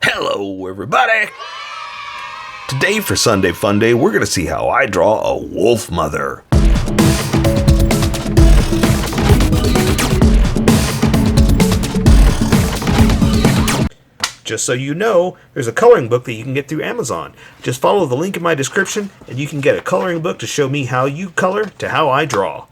Hello, everybody! Today for Sunday Funday, we're going to see how I draw a wolf mother. Just so you know, there's a coloring book that you can get through Amazon. Just follow the link in my description, and you can get a coloring book to show me how you color to how I draw.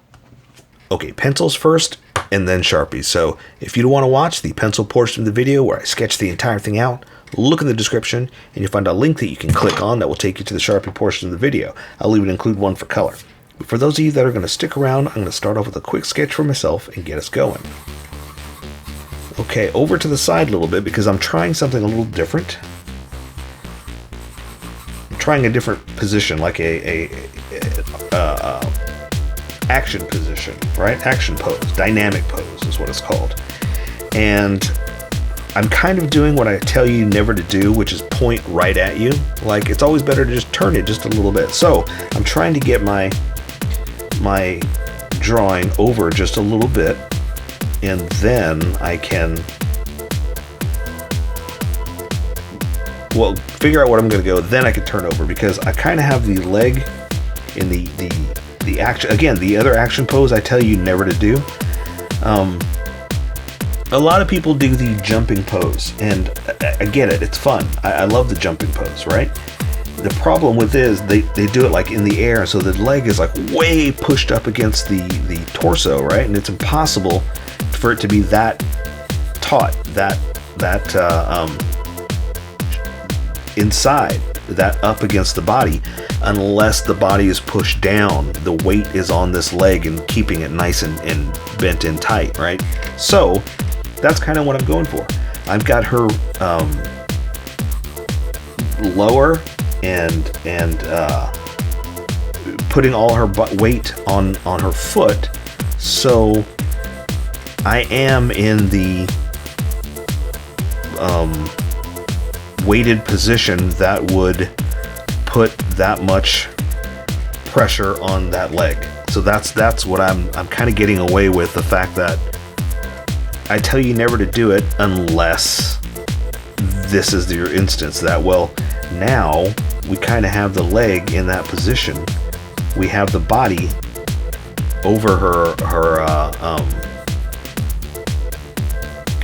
Okay, pencils first, and then Sharpies. So if you don't want to watch the pencil portion of the video where I sketch the entire thing out, look in the description and you'll find a link that you can click on that will take you to the Sharpie portion of the video. I'll even include one for color. But for those of you that are going to stick around, I'm going to start off with a quick sketch for myself and get us going. Okay, over to the side a little bit because I'm trying something a little different. I'm trying a different position, like a action position, right? Action pose, dynamic pose is what it's called. And I'm kind of doing what I tell you never to do, which is point right at you. Like, it's always better to just turn it just a little bit. So I'm trying to get my drawing over just a little bit, and then I can, well, figure out what I'm going to go. Then I can turn over because I kind of have the leg in the action. Again, the other action pose I tell you never to do. A lot of people do the jumping pose, and I get it. It's fun. I love the jumping pose, right? The problem with is they do it like in the air, so the leg is like way pushed up against the torso, right? And it's impossible for it to be that taut, that inside, that up against the body, unless the body is pushed down. The weight is on this leg and keeping it nice and bent in tight, right? So that's kind of what I'm going for. I've got her lower and putting all her weight on her foot, so I am in the weighted position that would put that much pressure on that leg. So that's what I'm kind of getting away with, the fact that I tell you never to do it unless this is your instance. That, well, now we kind of have the leg in that position. We have the body over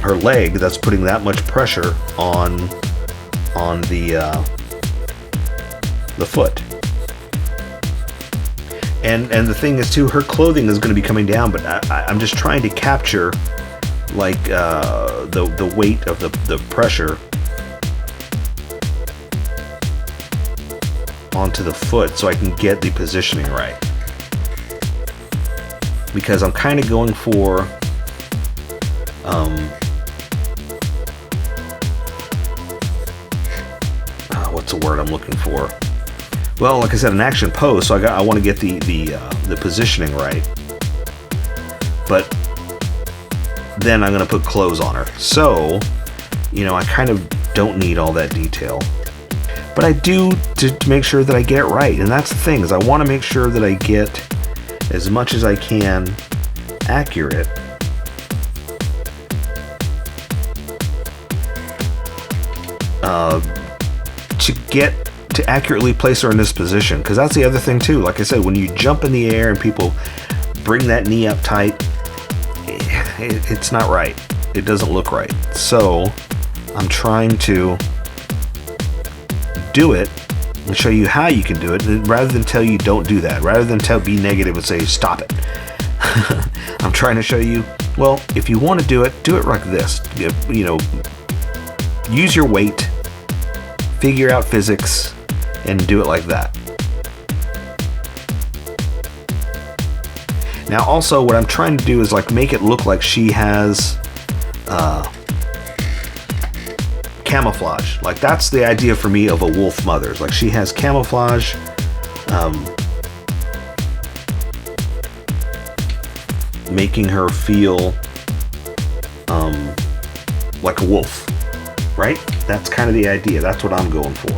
her leg that's putting that much pressure on the foot. And the thing is too, her clothing is going to be coming down, but I'm just trying to capture like the weight of the pressure onto the foot so I can get the positioning right. Because I'm kind of going for what's the word I'm looking for? Well, like I said, an action pose, so I want to get the positioning right. But then I'm going to put clothes on her. So, you know, I kind of don't need all that detail. But I do to make sure that I get it right. And that's the thing, is I want to make sure that I get as much as I can accurate. To get to accurately place her in this position. Because that's the other thing too. Like I said, when you jump in the air and people bring that knee up tight, it's not right. It doesn't look right. So I'm trying to do it and show you how you can do it, rather than tell you don't do that, rather than be negative and say stop it. I'm trying to show you, well, if you want to do it like this. You know, use your weight, figure out physics, and do it like that. Now also what I'm trying to do is like make it look like she has camouflage. Like, that's the idea for me of a wolf mother. It's like she has camouflage, making her feel like a wolf, right? That's kind of the idea. That's what I'm going for.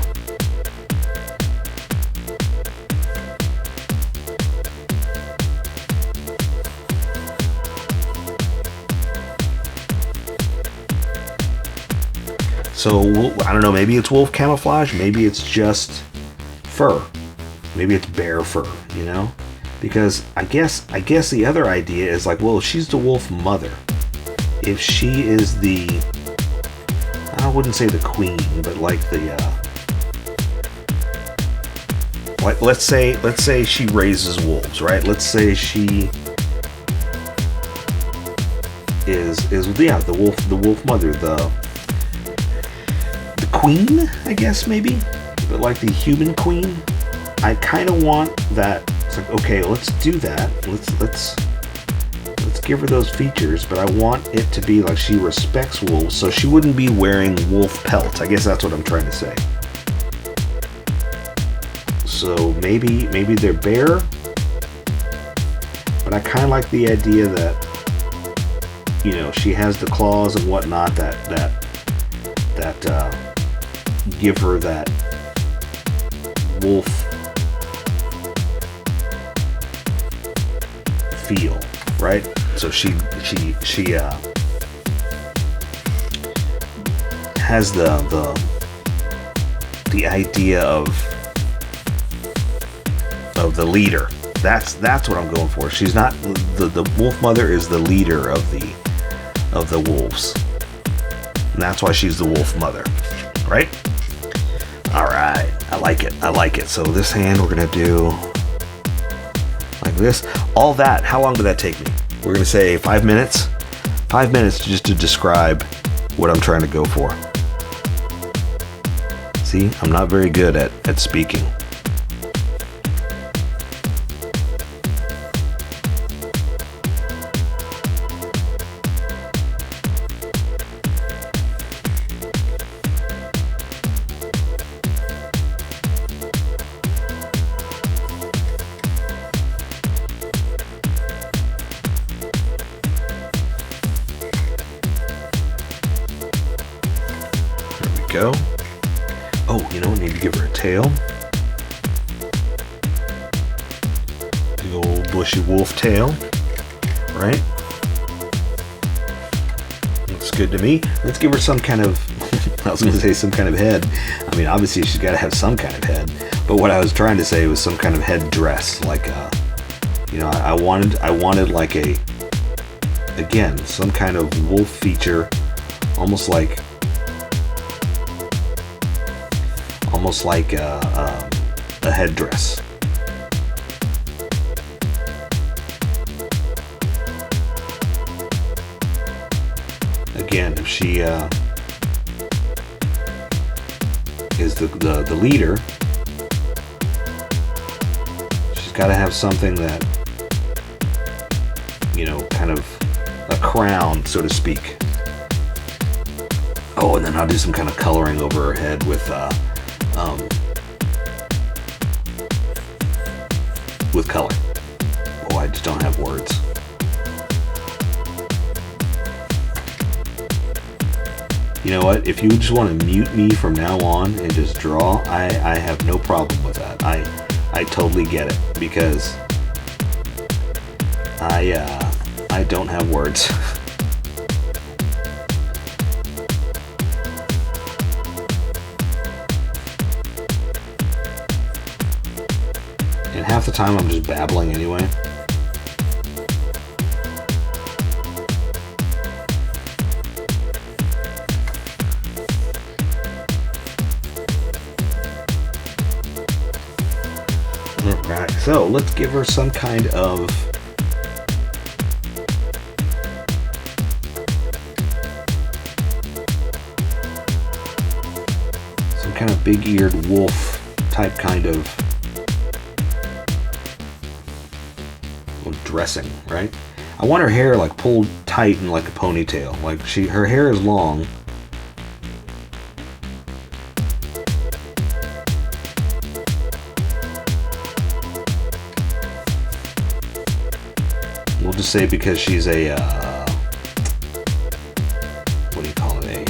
So I don't know, maybe it's wolf camouflage, maybe it's just fur. Maybe it's bear fur, you know? Because I guess the other idea is like, well, if she's the wolf mother, if she is the, I wouldn't say the queen, but like the like let's say she raises wolves, right? Let's say she is the wolf mother, the queen, I guess, maybe, but like the human queen. I kind of want that. It's like, okay, let's do that. Let's give her those features, but I want it to be like she respects wolves, so she wouldn't be wearing wolf pelt. I guess that's what I'm trying to say. So maybe they're bear, but I kind of like the idea that, you know, she has the claws and whatnot that give her that wolf feel, right? So she has the idea of the leader. That's what I'm going for. She's not the wolf mother is the leader of the wolves. And that's why she's the wolf mother, right? All right, I like it. So this hand we're gonna do like this. All that, how long did that take me? We're gonna say 5 minutes. 5 minutes just to describe what I'm trying to go for. See, I'm not very good at speaking. Go. Oh, you know, I need to give her a tail. Big old bushy wolf tail, right? Looks good to me. Let's give her some kind of, I was going to say some kind of head. I mean, obviously she's got to have some kind of head, but what I was trying to say was some kind of head dress, like you know, I wanted like again, some kind of wolf feature, almost like a headdress. Again, if she is the leader, she's got to have something that, you know, kind of a crown, so to speak. Oh, and then I'll do some kind of coloring over her head with color. Oh, I just don't have words. You know what? If you just want to mute me from now on and just draw, I have no problem with that. I totally get it, because I don't have words. And half the time I'm just babbling anyway. Alright, so let's give her some kind of big-eared wolf type kind of dressing, right? I want her hair like pulled tight in like a ponytail. Like her hair is long. We'll just say because she's a what do you call it?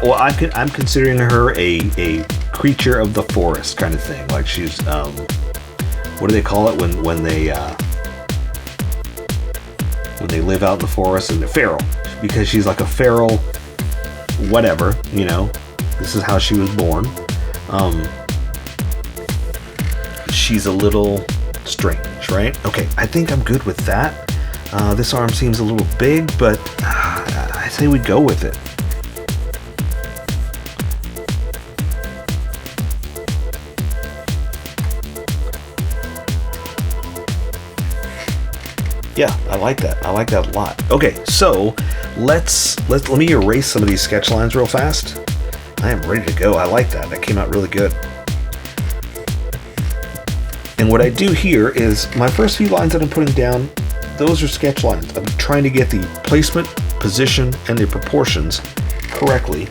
Well, I'm considering her a creature of the forest kind of thing. Like she's what do they call it when they when they live out in the forest, and they're feral because she's like a feral whatever, you know. This is how she was born. She's a little strange, right? Okay, I think I'm good with that. This arm seems a little big, but I say we go with it. Yeah, I like that. I like that a lot. Okay, so let me erase some of these sketch lines real fast. I am ready to go. I like that. That came out really good. And what I do here is my first few lines that I'm putting down, those are sketch lines. I'm trying to get the placement, position, and the proportions correctly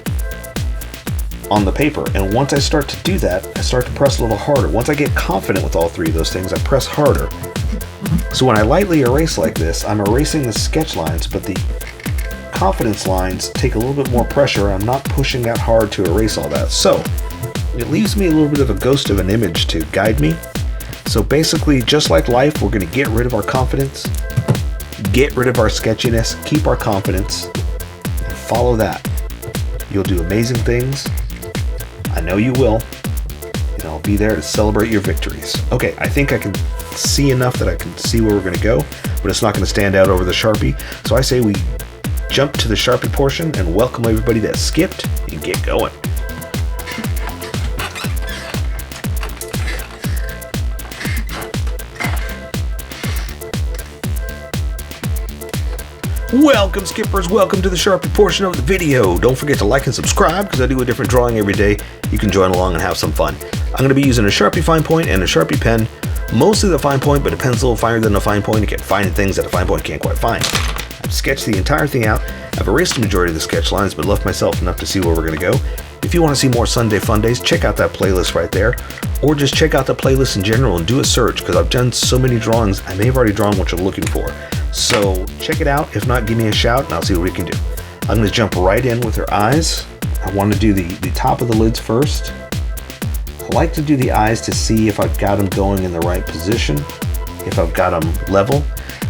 on the paper. And once I start to do that, I start to press a little harder. Once I get confident with all three of those things, I press harder. So when I lightly erase like this, I'm erasing the sketch lines, but the confidence lines take a little bit more pressure. I'm not pushing that hard to erase all that. So it leaves me a little bit of a ghost of an image to guide me. So basically, just like life, we're going to get rid of our confidence, get rid of our sketchiness, keep our confidence, and follow that. You'll do amazing things. I know you will. And I'll be there to celebrate your victories. Okay, I think I can see enough that I can see where we're going to go, but it's not going to stand out over the Sharpie. So I say we jump to the Sharpie portion and welcome everybody that skipped and get going. Welcome skippers, welcome to the Sharpie portion of the video. Don't forget to like and subscribe because I do a different drawing every day. You can join along and have some fun. I'm going to be using a Sharpie fine point and a Sharpie pen. Mostly the fine point, but a pencil a little finer than a fine point. You can find things that a fine point can't quite find. I've sketched the entire thing out. I've erased the majority of the sketch lines, but left myself enough to see where we're going to go. If you want to see more Sunday Fun Days, check out that playlist right there. Or just check out the playlist in general and do a search, because I've done so many drawings, I may have already drawn what you're looking for. So check it out. If not, give me a shout and I'll see what we can do. I'm going to jump right in with her eyes. I want to do the top of the lids first. I like to do the eyes to see if I've got them going in the right position, if I've got them level.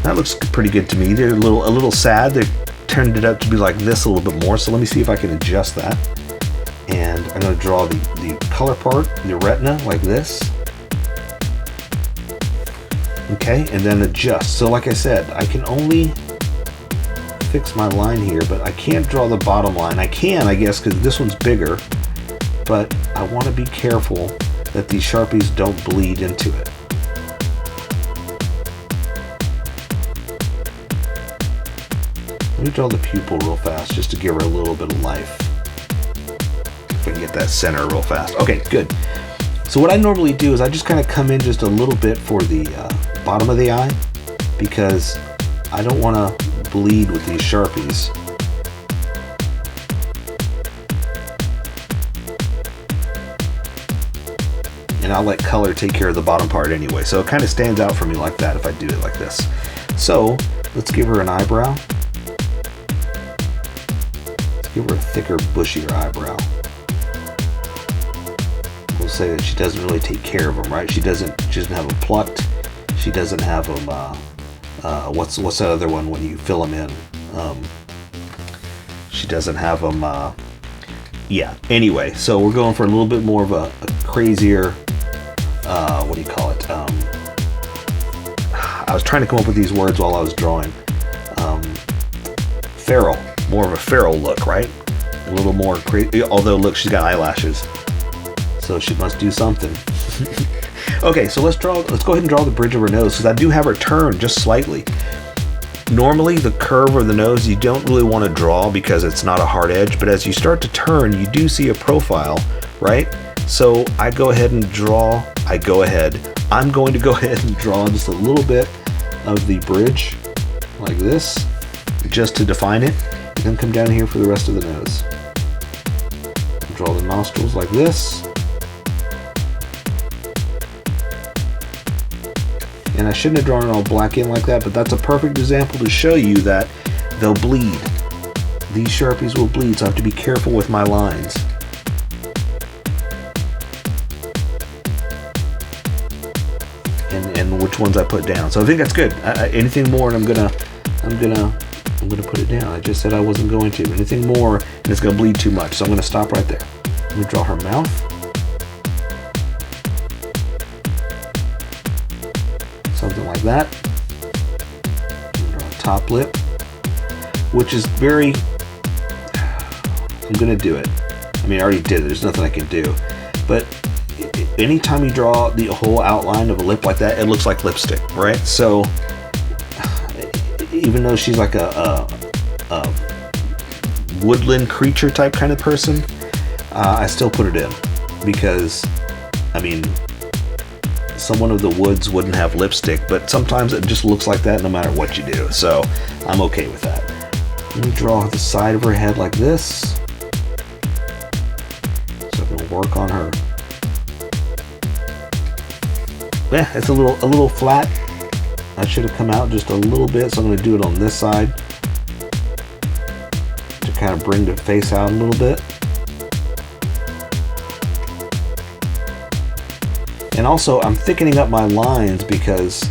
That looks pretty good to me. They're a little sad. They turned it out to be like this a little bit more, so let me see if I can adjust that. And I'm going to draw the color part, the retina, like this. Okay, and then adjust. So like I said, I can only fix my line here, but I can't draw the bottom line. I can, I guess, because this one's bigger, but I want to be careful that these Sharpies don't bleed into it. Let me draw the pupil real fast just to give her a little bit of life. If I can get that center real fast. Okay, good. So what I normally do is I just kind of come in just a little bit for the bottom of the eye, because I don't want to bleed with these Sharpies. And I'll let color take care of the bottom part anyway. So it kind of stands out for me like that if I do it like this. So let's give her an eyebrow. Let's give her a thicker, bushier eyebrow. We'll say that she doesn't really take care of them, right? She doesn't have them plucked. She doesn't have them, what's that other one when you fill them in? She doesn't have them, yeah. Anyway, so we're going for a little bit more of a crazier, what do you call it? I was trying to come up with these words while I was drawing. Feral, more of a feral look, right? A little more crazy, although look, she's got eyelashes. So she must do something. Okay, so let's go ahead and draw the bridge of her nose, because I do have her turn just slightly. Normally the curve of the nose you don't really want to draw because it's not a hard edge, but as you start to turn you do see a profile, right? So I'm going to go ahead and draw just a little bit of the bridge like this, just to define it, and then come down here for the rest of the nose. Draw the nostrils like this. And I shouldn't have drawn it all black in like that, but that's a perfect example to show you that they'll bleed. These Sharpies will bleed, so I have to be careful with my lines. And which ones I put down. So I think that's good. Anything more and I'm I'm gonna put it down. I just said I wasn't going to. Anything more, and it's gonna bleed too much. So I'm gonna stop right there. Let me draw her mouth. Something like that. Draw a top lip, which is very. I'm gonna do it. I mean, I already did it. There's nothing I can do. But anytime you draw the whole outline of a lip like that, it looks like lipstick, right? So even though she's like a woodland creature type kind of person, I still put it in because, I mean, someone of the woods wouldn't have lipstick, but sometimes it just looks like that no matter what you do. So I'm okay with that. Let me draw the side of her head like this. So I'm gonna work on her. Yeah, it's a little flat. I should have come out just a little bit, so I'm going to do it on this side to kind of bring the face out a little bit. And also, I'm thickening up my lines because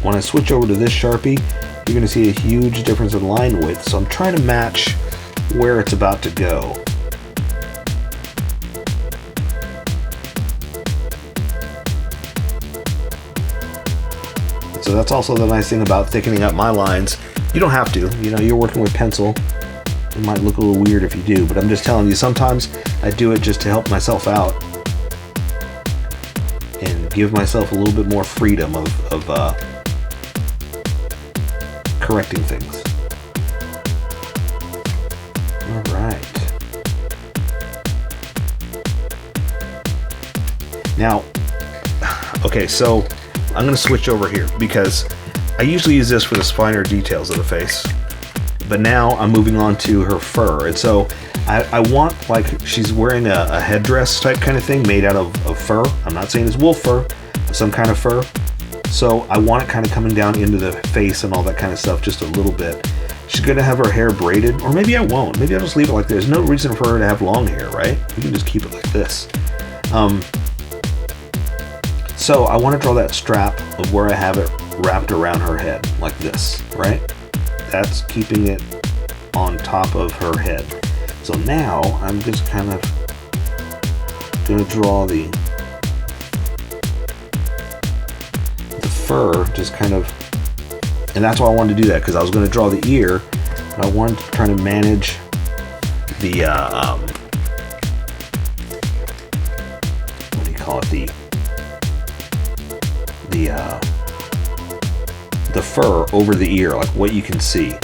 when I switch over to this Sharpie, you're going to see a huge difference in line width. So I'm trying to match where it's about to go. So that's also the nice thing about thickening up my lines. You don't have to, you know, you're working with pencil. It might look a little weird if you do, but I'm just telling you, sometimes I do it just to help myself out and give myself a little bit more freedom of correcting things. All right. Now, okay, so I'm going to switch over here because I usually use this for the finer details of the face, but now I'm moving on to her fur. And so I want, like, she's wearing a headdress type kind of thing made out of fur. I'm not saying it's wolf fur, but some kind of fur. So I want it kind of coming down into the face and all that kind of stuff just a little bit. She's going to have her hair braided, or maybe I won't. Maybe I'll just leave it like this. There's no reason for her to have long hair, right? We can just keep it like this. So I want to draw that strap of where I have it wrapped around her head, like this, right? That's keeping it on top of her head. So now I'm just kind of going to draw the fur, just kind of, and that's why I wanted to do that, because I was going to draw the ear, but I wanted to try to manage the, what do you call it, the fur over the ear, like what you can see.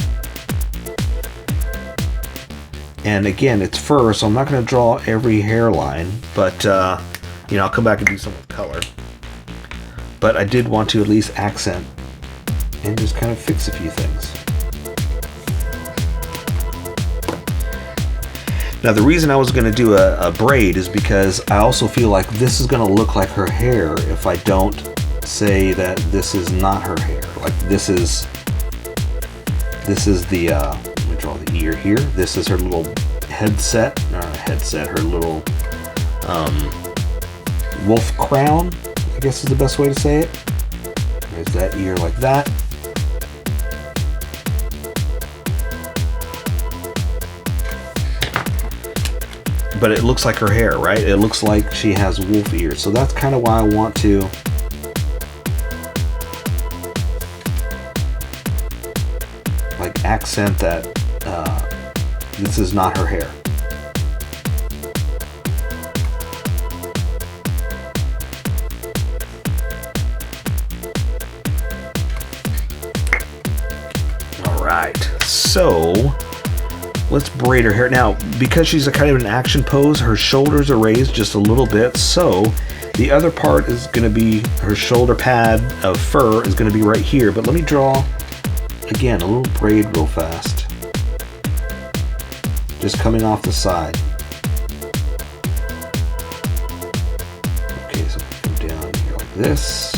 And again, it's fur, so I'm not going to draw every hairline, but you know, I'll come back and do some with color. But I did want to at least accent and just kind of fix a few things. Now, the reason I was going to do a braid is because I also feel like this is going to look like her hair if I don't say that this is not her hair. Like this is the let me draw the ear here. This is her little headset, her little wolf crown, I guess is the best way to say it. There's that ear like that. But it looks like her hair, right? It looks like she has wolf ears. So that's kind of why I want to like accent that this is not her hair. All right, so let's braid her hair. Now, because she's a kind of an action pose, her shoulders are raised just a little bit, so the other part is going to be her shoulder pad of fur is going to be right here. But let me draw, again, a little braid real fast. Just coming off the side. Okay, so come down here like this.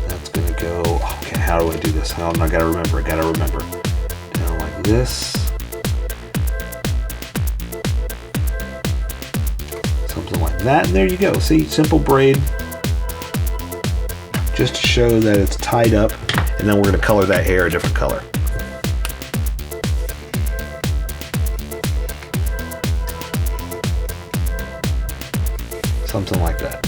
That's going to go, okay, how do I do this? I gotta remember. Down like this. Something like that, and there you go. See, simple braid. just to show that it's tied up, and then we're going to color that hair a different color. Something like that.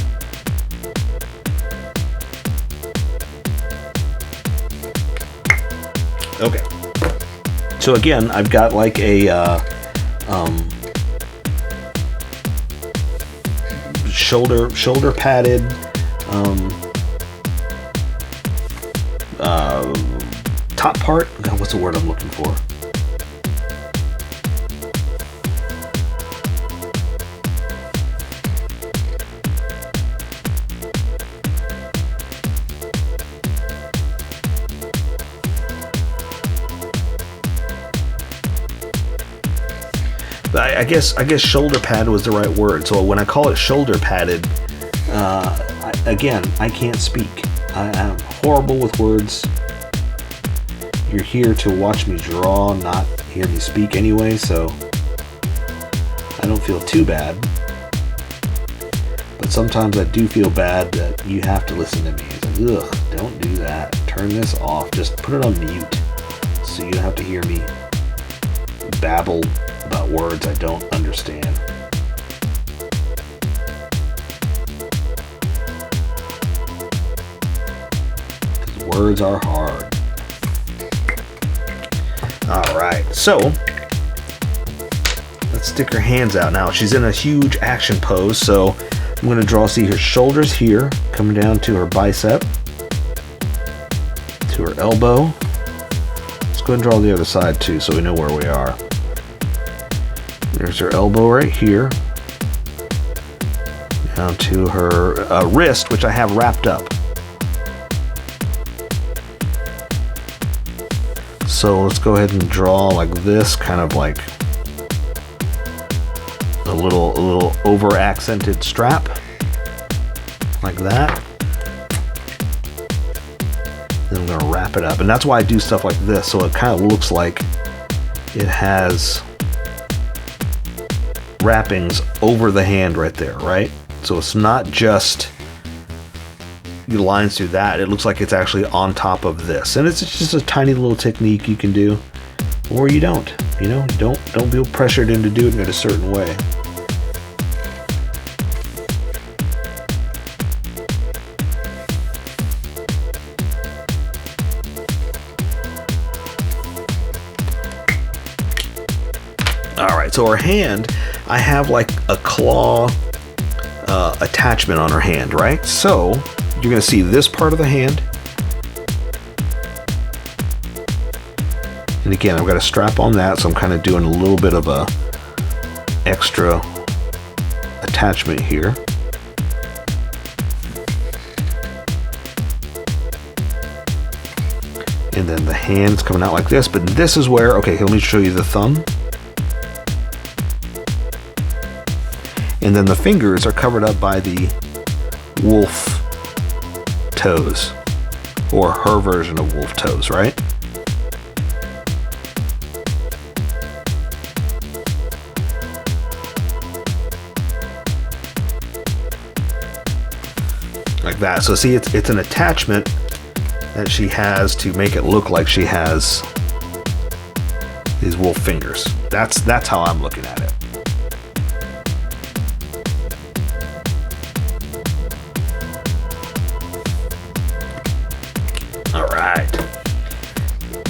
Okay. So again, I've got like a shoulder padded top part. God, what's the word I'm looking for? I guess shoulder pad was the right word. So when I call it shoulder padded, again, I can't speak. I'm horrible with words. You're here to watch me draw, not hear me speak anyway, so I don't feel too bad. But sometimes I do feel bad that you have to listen to me. It's like, ugh, don't do that. Turn this off. Just put it on mute so you don't have to hear me babble about words I don't understand. Because words are hard. Alright, so let's stick her hands out now. She's in a huge action pose, so I'm going to draw, see her shoulders here, coming down to her bicep, to her elbow. Let's go ahead and draw the other side too so we know where we are. There's her elbow right here, down to her wrist, which I have wrapped up. So let's go ahead and draw like this, kind of like a little over accented strap, like that. Then I'm going to wrap it up, and that's why I do stuff like this, so it kind of looks like it has wrappings over the hand right there, right? So it's not just your lines through that. It looks like it's actually on top of this, and it's just a tiny little technique you can do, or you don't. You know, don't feel pressured into doing it a certain way. All right, so her hand, I have like a claw attachment on her hand, right? So you're going to see this part of the hand. And again, I've got a strap on that, so I'm kind of doing a little bit of a extra attachment here. And then the hand's coming out like this, but this is where, okay, let me show you the thumb. And then the fingers are covered up by the wolf toes, or her version of wolf toes, right? Like that. So see, it's an attachment that she has to make it look like she has these wolf fingers. That's how I'm looking at it.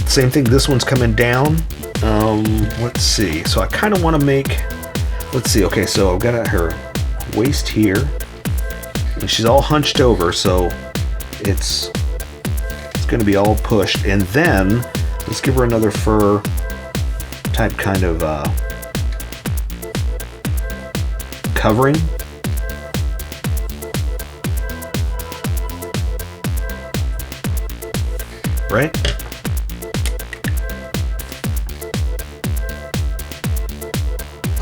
Same thing, this one's coming down. Let's see. So I kind of want to make, let's see. Okay, so I've got her waist here, and she's all hunched over, so it's going to be all pushed. And then let's give her another fur type kind of covering. Right?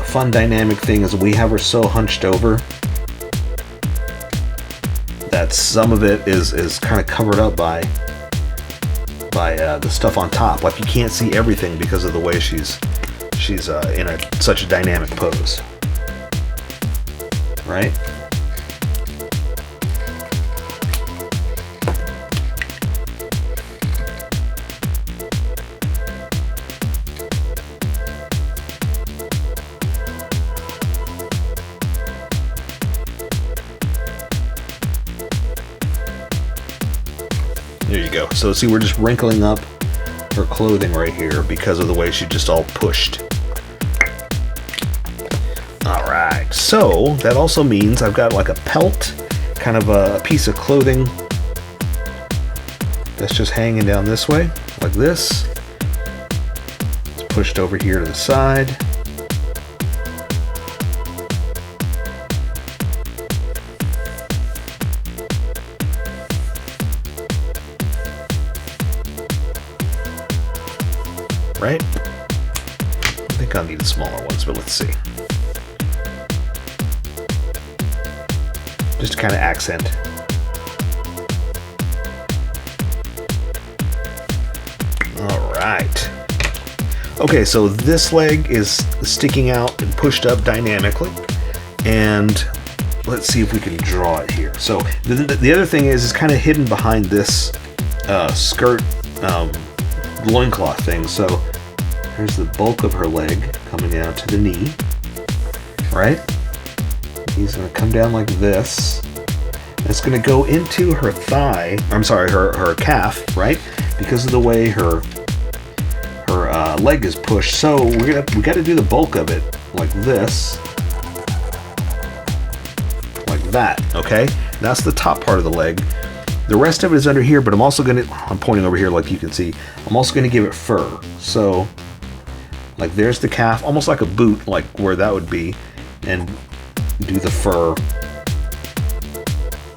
Fun dynamic thing is we have her so hunched over that some of it is kind of covered up by the stuff on top. Like you can't see everything because of the way she's in such a dynamic pose, right? So see, we're just wrinkling up her clothing right here because of the way she's just all pushed. Alright, so that also means I've got like a pelt, kind of a piece of clothing that's just hanging down this way, like this. It's pushed over here to the side. Right? I think I'll need the smaller ones, but let's see. Just to kind of accent. All right. Okay, so this leg is sticking out and pushed up dynamically. And let's see if we can draw it here. So the other thing is kind of hidden behind this skirt loincloth thing. So here's the bulk of her leg coming down to the knee, right? He's going to come down like this. It's going to go into her thigh. I'm sorry, her calf, right? Because of the way her leg is pushed. So we got to do the bulk of it like this, like that. Okay, that's the top part of the leg. The rest of it is under here, but I'm pointing over here like you can see. I'm also going to give it fur. So, like there's the calf, almost like a boot, like where that would be, and do the fur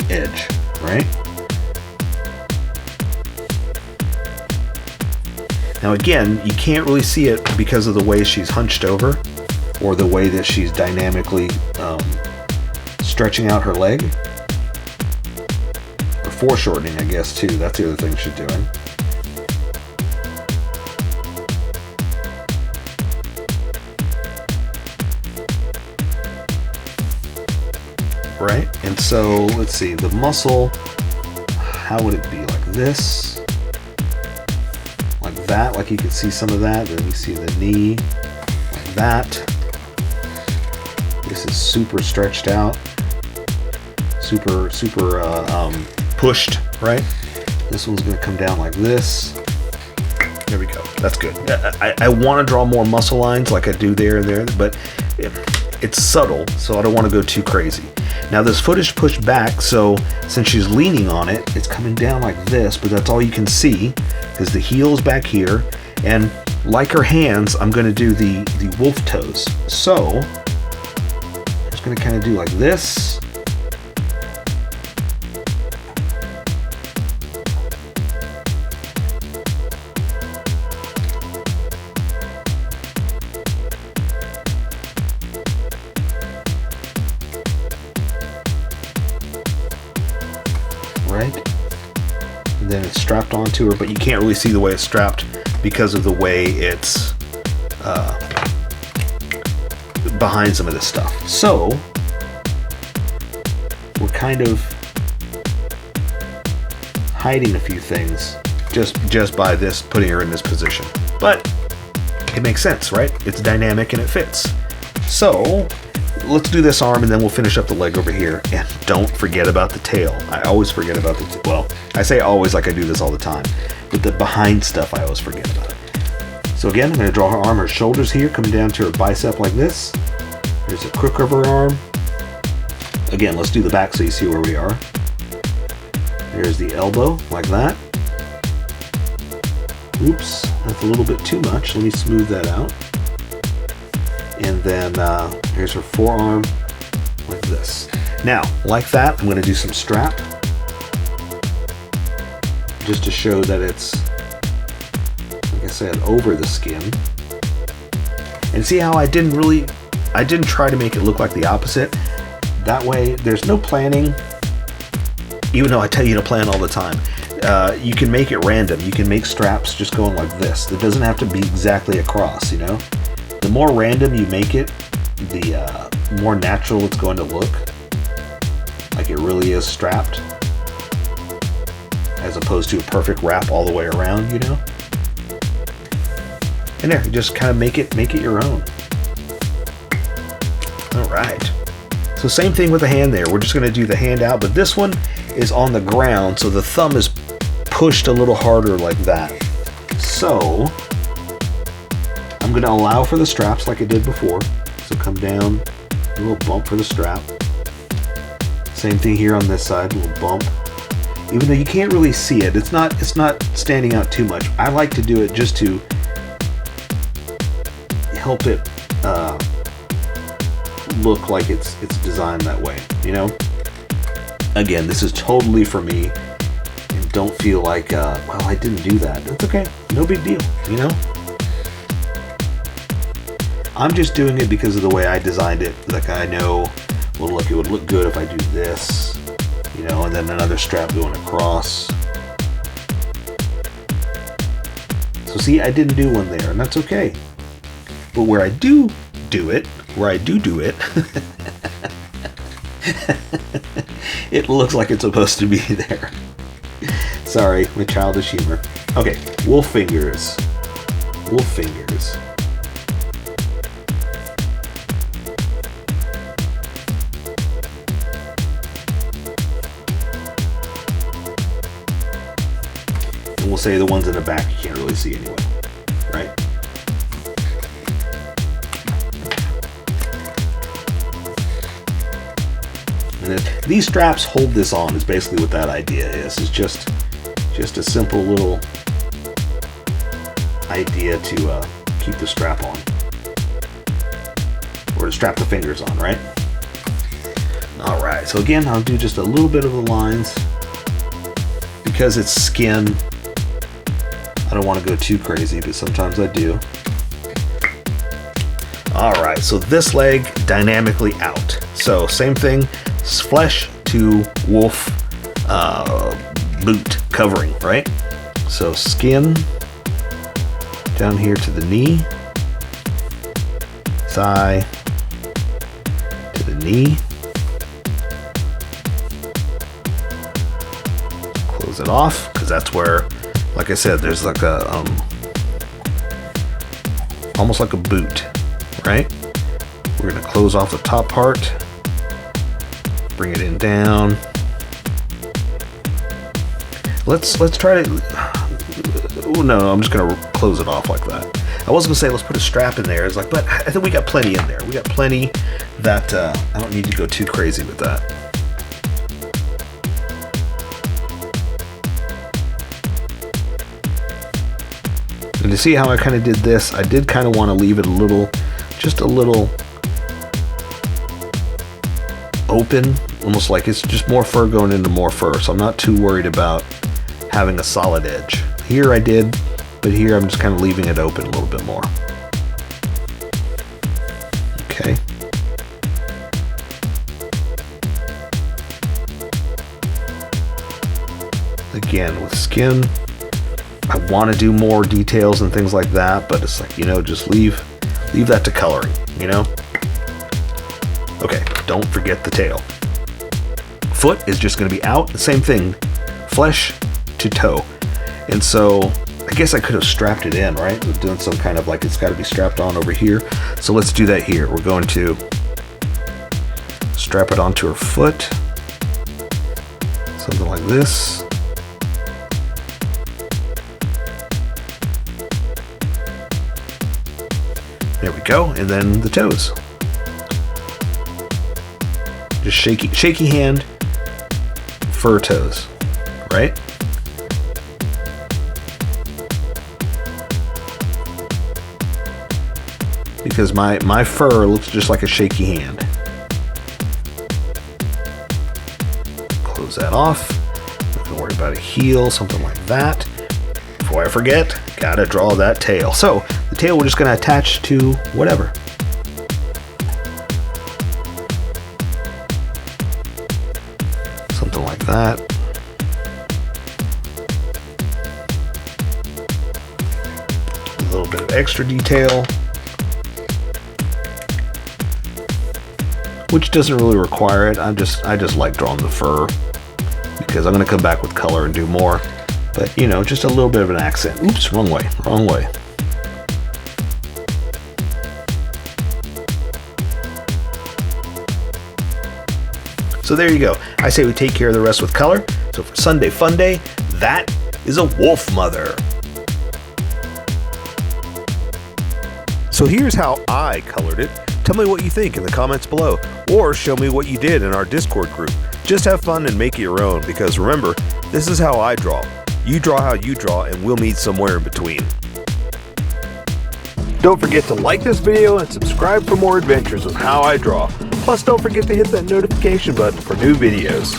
edge, right? Now again, you can't really see it because of the way she's hunched over, or the way that she's dynamically stretching out her leg. Foreshortening, I guess, too. That's the other thing she's doing. Right? And so, let's see, the muscle, how would it be? Like this? Like that? Like you can see some of that. Then you see the knee. Like that. This is super stretched out. Super pushed, right? This one's going to come down like this. There we go. That's good. I want to draw more muscle lines like I do there, but it's subtle, so I don't want to go too crazy. Now this foot is pushed back, so since she's leaning on it, it's coming down like this, but that's all you can see because the heel is back here. And like her hands, I'm going to do the wolf toes. So I'm just going to kind of do like this. Right? And then it's strapped onto her, but you can't really see the way it's strapped because of the way it's behind some of this stuff. So we're kind of hiding a few things just by this, putting her in this position. But it makes sense, right? It's dynamic and it fits. So let's do this arm and then we'll finish up the leg over here. And don't forget about the tail. I always forget about the well, I say always like I do this all the time, but the behind stuff I always forget about. So again, I'm going to draw her arm, her shoulders here, coming down to her bicep like this. Here's the crook of her arm. Again, let's do the back so you see where we are. There's the elbow, like that. Oops, that's a little bit too much. Let me smooth that out. And then here's her forearm, like this. Now, like that, I'm going to do some strap, just to show that it's, like I said, over the skin. And see how I didn't try to make it look like the opposite. That way, there's no planning, even though I tell you to plan all the time. You can make it random. You can make straps just going like this. It doesn't have to be exactly across, you know? The more random you make it, the more natural it's going to look. Like it really is strapped. As opposed to a perfect wrap all the way around, you know? And there, just kind of make it your own. Alright. So same thing with the hand there. We're just going to do the hand out, but this one is on the ground, so the thumb is pushed a little harder like that. So I'm going to allow for the straps like I did before. So come down, a little bump for the strap. Same thing here on this side, a little bump. Even though you can't really see it, it's not standing out too much. I like to do it just to help it look like it's designed that way, you know? Again, this is totally for me, and don't feel like, well, I didn't do that. That's okay, no big deal, you know? I'm just doing it because of the way I designed it. Like I know, well, look, it would look good if I do this, you know, and then another strap going across. So see, I didn't do one there, and that's okay. But where I do it, it looks like it's supposed to be there. Sorry, my childish humor. Okay, wolf fingers. Wolf fingers. And we'll say the ones in the back you can't really see anyway, right? And these straps hold this on is basically what that idea is. It's just a simple little idea to keep the strap on. Or to strap the fingers on, right? Alright, so again, I'll do just a little bit of the lines. Because it's skin, I don't want to go too crazy, but sometimes I do. Alright, so this leg dynamically out. So same thing, flesh to wolf boot covering, right? So skin down here to the knee, thigh to the knee, close it off because that's where, like I said, there's like a almost like a boot, right? We're gonna close off the top part, bring it in down. Let's try to. Oh, no, I'm just gonna close it off like that. I was gonna say let's put a strap in there. It's like, but I think we got plenty in there. We got plenty that I don't need to go too crazy with that. And to see how I kind of did this, I did kind of want to leave it a little, just a little open, almost like it's just more fur going into more fur. So I'm not too worried about having a solid edge. Here I did, but here I'm just kind of leaving it open a little bit more. Okay. Again, with skin, I want to do more details and things like that, but it's like, you know, just leave that to coloring, you know? Okay, don't forget the tail. Foot is just going to be out, the same thing, flesh to toe. And so I guess I could have strapped it in, right? We're doing some kind of like it's got to be strapped on over here. So let's do that here. We're going to strap it onto her foot. Something like this. There we go. And then the toes. Just shaky hand, fur toes, right? Because my fur looks just like a shaky hand. Close that off. Don't worry about a heel, something like that. Before I forget, gotta draw that tail. So the tail we're just gonna attach to whatever. Something like that. A little bit of extra detail, which doesn't really require it. I just like drawing the fur because I'm going to come back with color and do more. But you know, just a little bit of an accent. Oops, wrong way. So there you go. I say we take care of the rest with color. So for Sunday Fun Day, that is a wolf mother. So here's how I colored it. Tell me what you think in the comments below, or show me what you did in our Discord group. Just have fun and make it your own, because remember, this is how I draw. You draw how you draw, and we'll meet somewhere in between. Don't forget to like this video and subscribe for more adventures of How I Draw. Plus, don't forget to hit that notification button for new videos.